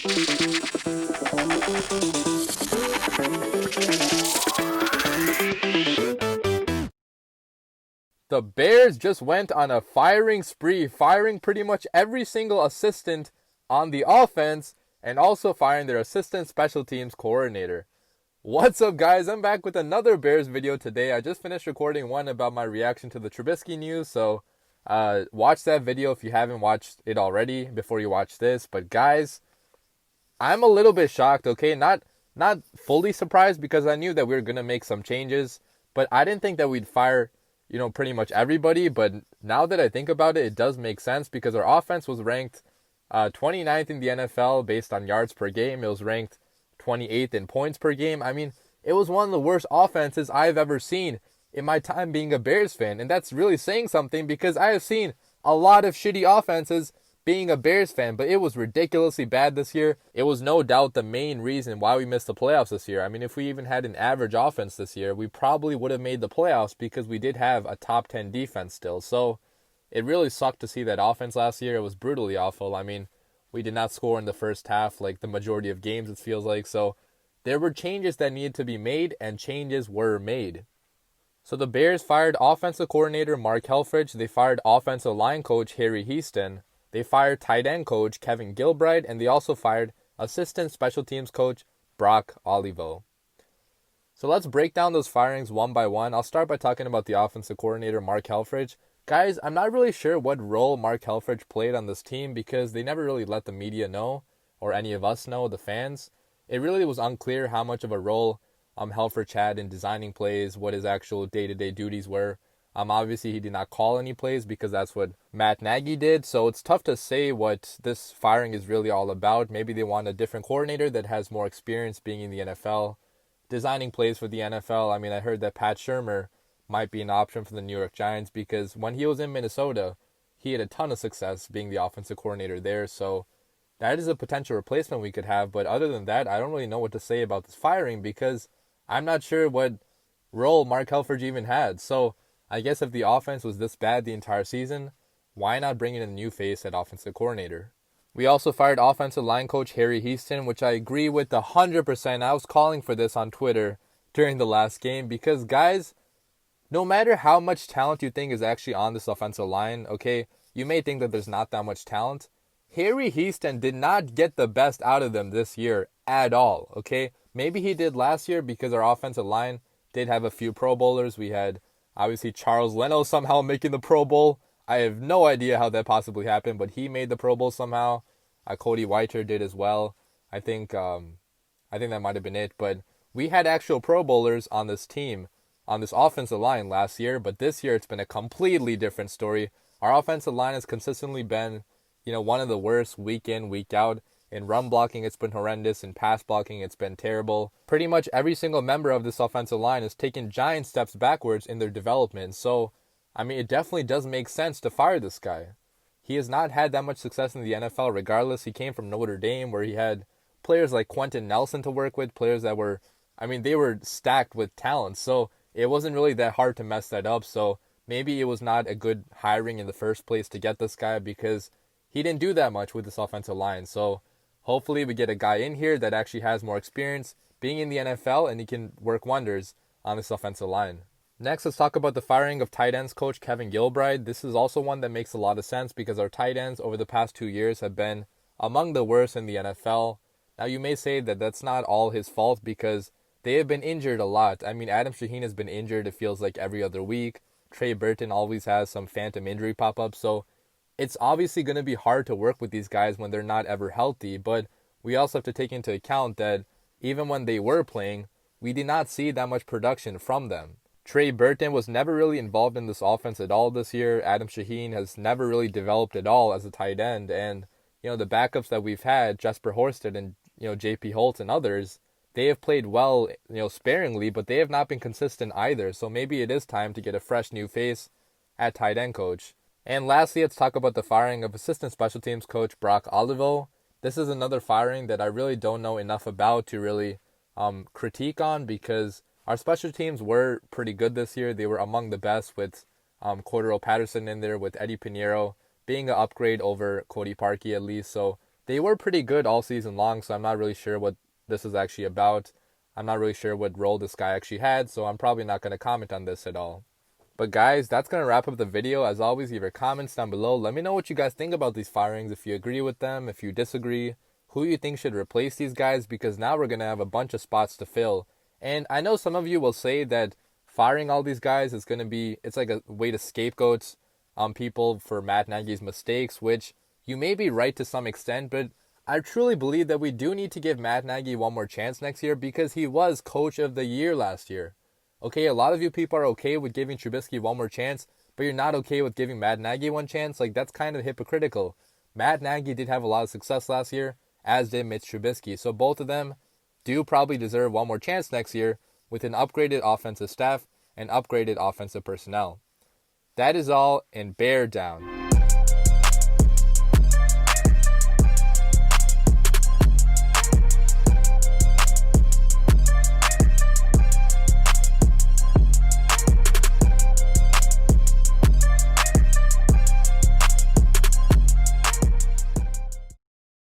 The Bears just went on a firing spree, firing pretty much every single assistant on the offense and also firing their assistant special teams coordinator. What's up, guys? I'm back with another Bears video today. I just finished recording one about my reaction to the Trubisky news, so watch that video if you haven't watched it already before you watch this. But guys, I'm a little bit shocked, okay? Not fully surprised because I knew that we were going to make some changes, but I didn't think that we'd fire pretty much everybody. But now that I think about it, it does make sense because our offense was ranked 29th in the NFL based on yards per game. It was ranked 28th in points per game. I mean, it was one of the worst offenses I've ever seen in my time being a Bears fan. And that's really saying something because I have seen a lot of shitty offenses being a Bears fan, but it was ridiculously bad this year. It was no doubt the main reason why we missed the playoffs this year. I mean, if we even had an average offense this year, we probably would have made the playoffs because we did have a top 10 defense still. So it really sucked to see that offense last year. It was brutally awful. I mean, we did not score in the first half like the majority of games, it feels like. So there were changes that needed to be made, and changes were made. So the Bears fired offensive coordinator Mark Helfrich. They fired offensive line coach Harry Hiestand. They fired tight end coach Kevin Gilbride, and they also fired assistant special teams coach Brock Olivo. So let's break down those firings one by one. I'll start by talking about the offensive coordinator Mark Helfrich. Guys, I'm not really sure what role Mark Helfrich played on this team because they never really let the media know, or any of us know, the fans. It really was unclear how much of a role Helfrich had in designing plays, what his actual day-to-day duties were. Obviously, he did not call any plays because that's what Matt Nagy did. So it's tough to say what this firing is really all about. Maybe they want a different coordinator that has more experience being in the NFL, designing plays for the NFL. I mean, I heard that Pat Shurmur might be an option for the New York Giants because when he was in Minnesota, he had a ton of success being the offensive coordinator there. So that is a potential replacement we could have. But other than that, I don't really know what to say about this firing because I'm not sure what role Mark Helfrich even had. So I guess if the offense was this bad the entire season, why not bring in a new face at offensive coordinator? We also fired offensive line coach Harry Hiestand, which I agree with 100%. I was calling for this on Twitter during the last game because, guys, no matter how much talent you think is actually on this offensive line, okay, you may think that there's not that much talent. Harry Hiestand did not get the best out of them this year at all, okay? Maybe he did last year because our offensive line did have a few Pro Bowlers. We had obviously Charles Leno somehow making the Pro Bowl. I have no idea how that possibly happened, but he made the Pro Bowl somehow. Cody Whiter did as well. I think that might have been it. But we had actual Pro Bowlers on this team, on this offensive line last year. But this year it's been a completely different story. Our offensive line has consistently been, one of the worst week in, week out. In run blocking, it's been horrendous. In pass blocking, it's been terrible. Pretty much every single member of this offensive line has taken giant steps backwards in their development. So, I mean, it definitely does make sense to fire this guy. He has not had that much success in the NFL regardless. He came from Notre Dame where he had players like Quentin Nelson to work with, players that were, they were stacked with talent. So it wasn't really that hard to mess that up. So maybe it was not a good hiring in the first place to get this guy because he didn't do that much with this offensive line. So hopefully we get a guy in here that actually has more experience being in the NFL and he can work wonders on this offensive line. Next, let's talk about the firing of tight ends coach Kevin Gilbride. This is also one that makes a lot of sense because our tight ends over the past 2 years have been among the worst in the NFL. Now, you may say that that's not all his fault because they have been injured a lot. I mean, Adam Shaheen has been injured, it feels like, every other week. Trey Burton always has some phantom injury pop up. So it's obviously going to be hard to work with these guys when they're not ever healthy. But we also have to take into account that even when they were playing, we did not see that much production from them. Trey Burton was never really involved in this offense at all this year. Adam Shaheen has never really developed at all as a tight end. And, the backups that we've had, Jesper Horsted and, J.P. Holtz and others, they have played well, sparingly, but they have not been consistent either. So maybe it is time to get a fresh new face at tight end coach. And lastly, let's talk about the firing of assistant special teams coach Brock Olivo. This is another firing that I really don't know enough about to really critique on because our special teams were pretty good this year. They were among the best with Cordero Patterson in there, with Eddie Pinheiro being an upgrade over Cody Parkey at least. So they were pretty good all season long, so I'm not really sure what this is actually about. I'm not really sure what role this guy actually had, so I'm probably not going to comment on this at all. But guys, that's going to wrap up the video. As always, leave your comments down below. Let me know what you guys think about these firings, if you agree with them, if you disagree, who you think should replace these guys, because now we're going to have a bunch of spots to fill. And I know some of you will say that firing all these guys is going to be, it's like a way to scapegoat people for Matt Nagy's mistakes, which you may be right to some extent, but I truly believe that we do need to give Matt Nagy one more chance next year because he was coach of the year last year. Okay, a lot of you people are okay with giving Trubisky one more chance, but you're not okay with giving Matt Nagy one chance. Like, that's kind of hypocritical. Matt Nagy did have a lot of success last year, as did Mitch Trubisky. So both of them do probably deserve one more chance next year with an upgraded offensive staff and upgraded offensive personnel. That is all, and bear down.